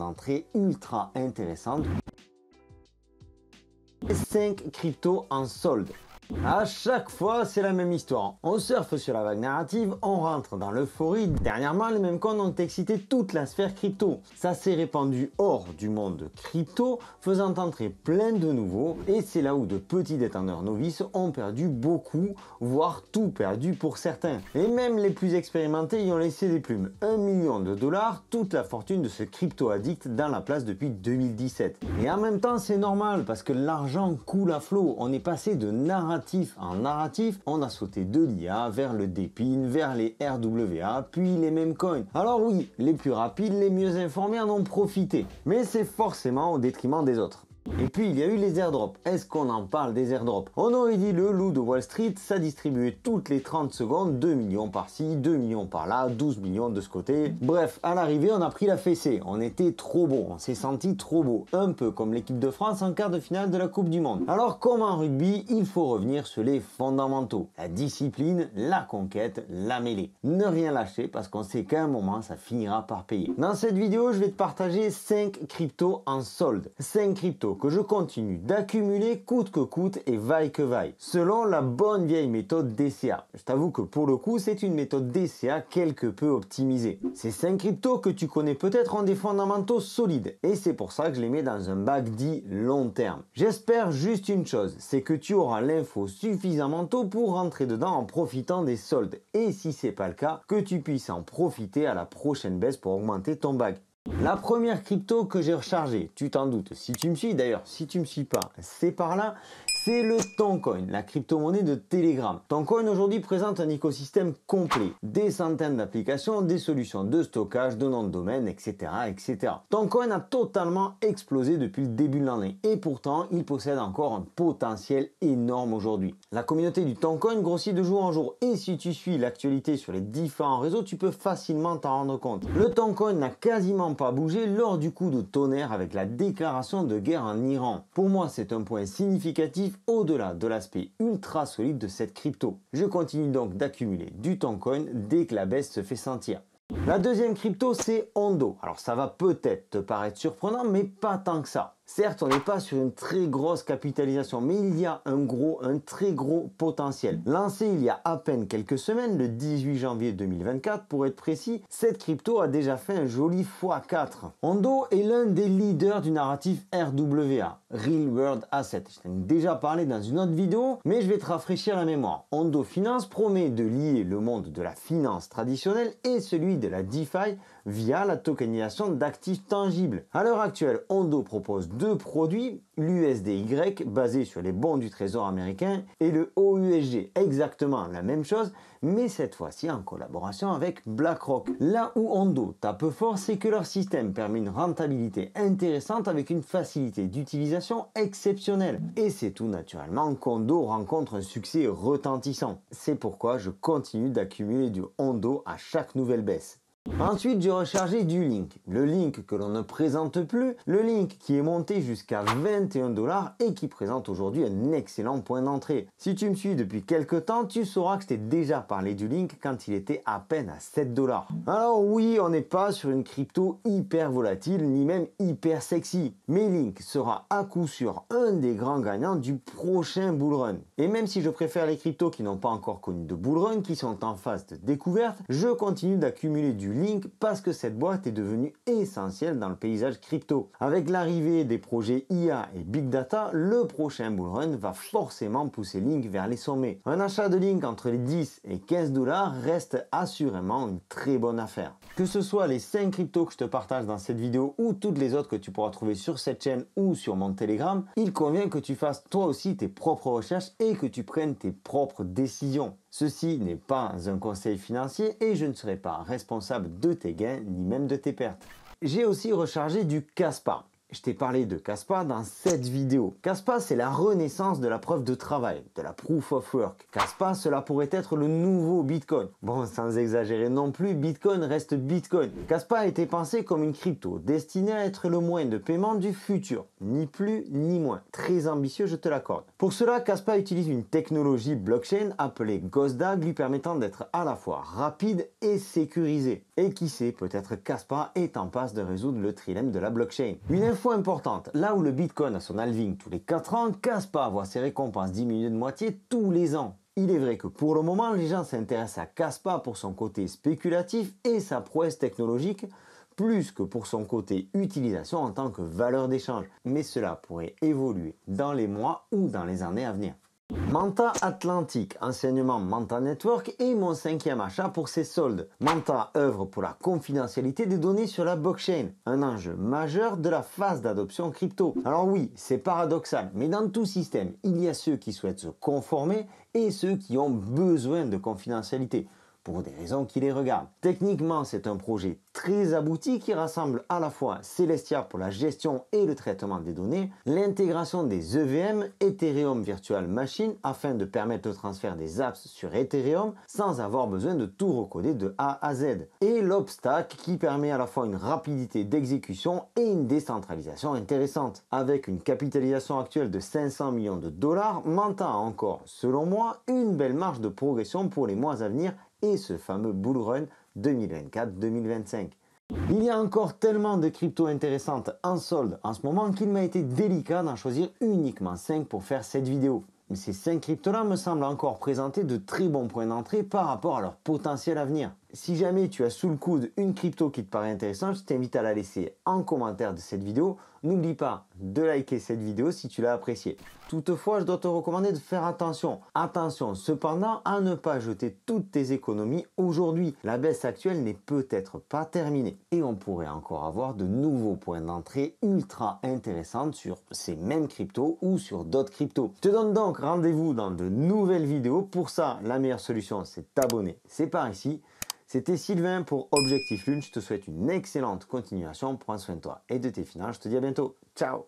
d'entrée ultra intéressante. 5 cryptos en solde. À chaque fois, c'est la même histoire. On surfe sur la vague narrative, on rentre dans l'euphorie. Dernièrement, les mêmes coins ont excité toute la sphère crypto. Ça s'est répandu hors du monde crypto, faisant entrer plein de nouveaux. Et c'est là où de petits détenteurs novices ont perdu beaucoup, voire tout perdu pour certains. Et même les plus expérimentés y ont laissé des plumes. 1 million de dollars, toute la fortune de ce crypto addict dans la place depuis 2017. Et en même temps, c'est normal parce que l'argent coule à flot. On est passé de narratif en narratif, on a sauté de l'IA vers le DePIN, vers les RWA, puis les mêmes coins. Alors oui, les plus rapides, les mieux informés en ont profité, mais c'est forcément au détriment des autres. Et puis il y a eu les airdrops. Est-ce qu'on en parle des airdrops? On aurait dit le loup de Wall Street, ça distribuait toutes les 30 secondes 2 millions par-ci, 2 millions par-là, 12 millions de ce côté. Bref, à l'arrivée, on a pris la fessée. On était trop beau, on s'est senti trop beau. Un peu comme l'équipe de France en quart de finale de la Coupe du Monde. Alors comme en rugby, il faut revenir sur les fondamentaux. La discipline, la conquête, la mêlée. Ne rien lâcher parce qu'on sait qu'à un moment, ça finira par payer. Dans cette vidéo, je vais te partager 5 cryptos en solde. 5 cryptos que je continue d'accumuler coûte que coûte et vaille que vaille, selon la bonne vieille méthode DCA. Je t'avoue que pour le coup, c'est une méthode DCA quelque peu optimisée. Ces 5 cryptos que tu connais peut-être ont des fondamentaux solides, et c'est pour ça que je les mets dans un bac dit long terme. J'espère juste une chose, c'est que tu auras l'info suffisamment tôt pour rentrer dedans en profitant des soldes, et si c'est pas le cas, que tu puisses en profiter à la prochaine baisse pour augmenter ton bac. La première crypto que j'ai rechargée, tu t'en doutes, si tu me suis d'ailleurs, si tu me suis pas, c'est par là, c'est le Toncoin, la crypto-monnaie de Telegram. Toncoin aujourd'hui présente un écosystème complet, des centaines d'applications, des solutions de stockage, de noms de domaine, etc., etc. Toncoin a totalement explosé depuis le début de l'année et pourtant il possède encore un potentiel énorme aujourd'hui. La communauté du Toncoin grossit de jour en jour et si tu suis l'actualité sur les différents réseaux, tu peux facilement t'en rendre compte. Le Toncoin n'a quasiment pas bougé lors du coup de tonnerre avec la déclaration de guerre en Iran. Pour moi, c'est un point significatif au-delà de l'aspect ultra solide de cette crypto. Je continue donc d'accumuler du Toncoin dès que la baisse se fait sentir. La deuxième crypto, c'est Ondo. Alors ça va peut-être te paraître surprenant, mais pas tant que ça. Certes, on n'est pas sur une très grosse capitalisation, mais il y a un très gros potentiel. Lancé il y a à peine quelques semaines, le 18 janvier 2024 pour être précis, cette crypto a déjà fait un joli x4. Ondo est l'un des leaders du narratif RWA, Real World Asset. Je t'en ai déjà parlé dans une autre vidéo, mais je vais te rafraîchir la mémoire. Ondo Finance promet de lier le monde de la finance traditionnelle et celui de la DeFi via la tokenisation d'actifs tangibles. À l'heure actuelle, Ondo propose deux produits, l'USDY basé sur les bons du trésor américain et le OUSG, exactement la même chose, mais cette fois-ci en collaboration avec BlackRock. Là où Ondo tape fort, c'est que leur système permet une rentabilité intéressante avec une facilité d'utilisation exceptionnelle. Et c'est tout naturellement qu'Ondo rencontre un succès retentissant. C'est pourquoi je continue d'accumuler du Ondo à chaque nouvelle baisse. Ensuite, j'ai rechargé du Link. Le Link que l'on ne présente plus, le Link qui est monté jusqu'à 21 $ et qui présente aujourd'hui un excellent point d'entrée. Si tu me suis depuis quelques temps, tu sauras que je t'ai déjà parlé du Link quand il était à peine à 7 $. Alors oui, on n'est pas sur une crypto hyper volatile, ni même hyper sexy. Mais Link sera à coup sûr un des grands gagnants du prochain bullrun. Et même si je préfère les cryptos qui n'ont pas encore connu de bullrun, qui sont en phase de découverte, je continue d'accumuler du Link parce que cette boîte est devenue essentielle dans le paysage crypto. Avec l'arrivée des projets IA et Big Data, le prochain bullrun va forcément pousser Link vers les sommets. Un achat de Link entre les 10 et 15 $ reste assurément une très bonne affaire. Que ce soit les 5 cryptos que je te partage dans cette vidéo ou toutes les autres que tu pourras trouver sur cette chaîne ou sur mon Telegram, il convient que tu fasses toi aussi tes propres recherches et que tu prennes tes propres décisions. Ceci n'est pas un conseil financier et je ne serai pas responsable de tes gains ni même de tes pertes. J'ai aussi rechargé du Kaspa. Je t'ai parlé de Kaspa dans cette vidéo. Kaspa, c'est la renaissance de la preuve de travail, de la proof of work. Kaspa, cela pourrait être le nouveau Bitcoin. Bon, sans exagérer non plus, Bitcoin reste Bitcoin. Kaspa a été pensé comme une crypto destinée à être le moyen de paiement du futur. Ni plus ni moins. Très ambitieux, je te l'accorde. Pour cela, Kaspa utilise une technologie blockchain appelée Ghostdag lui permettant d'être à la fois rapide et sécurisé. Et qui sait, peut-être Kaspa est en passe de résoudre le trilemme de la blockchain. Une info importante, là où le Bitcoin a son halving tous les 4 ans, Kaspa voit ses récompenses diminuer de moitié tous les ans. Il est vrai que pour le moment, les gens s'intéressent à Kaspa pour son côté spéculatif et sa prouesse technologique, plus que pour son côté utilisation en tant que valeur d'échange. Mais cela pourrait évoluer dans les mois ou dans les années à venir. Manta Atlantic, enseignement Manta Network est mon 5e achat pour ses soldes. Manta œuvre pour la confidentialité des données sur la blockchain, un enjeu majeur de la phase d'adoption crypto. Alors oui, c'est paradoxal, mais dans tout système, il y a ceux qui souhaitent se conformer et ceux qui ont besoin de confidentialité, pour des raisons qui les regardent. Techniquement, c'est un projet très abouti qui rassemble à la fois Celestia pour la gestion et le traitement des données, l'intégration des EVM, Ethereum Virtual Machine, afin de permettre le transfert des apps sur Ethereum sans avoir besoin de tout recoder de A à Z, et l'Obstack qui permet à la fois une rapidité d'exécution et une décentralisation intéressante. Avec une capitalisation actuelle de 500 millions de dollars, Manta a encore, selon moi, une belle marge de progression pour les mois à venir et ce fameux bull run 2024-2025. Il y a encore tellement de cryptos intéressantes en solde en ce moment qu'il m'a été délicat d'en choisir uniquement 5 pour faire cette vidéo. Mais ces 5 cryptos-là me semblent encore présenter de très bons points d'entrée par rapport à leur potentiel à venir. Si jamais tu as sous le coude une crypto qui te paraît intéressante, je t'invite à la laisser en commentaire de cette vidéo. N'oublie pas de liker cette vidéo si tu l'as appréciée. Toutefois, je dois te recommander de faire attention. Attention cependant à ne pas jeter toutes tes économies aujourd'hui. La baisse actuelle n'est peut-être pas terminée. Et on pourrait encore avoir de nouveaux points d'entrée ultra intéressants sur ces mêmes cryptos ou sur d'autres cryptos. Je te donne donc rendez-vous dans de nouvelles vidéos. Pour ça, la meilleure solution, c'est de t'abonner. C'est par ici. C'était Sylvain pour Objectif Lune. Je te souhaite une excellente continuation. Prends soin de toi et de tes finances. Je te dis à bientôt. Ciao!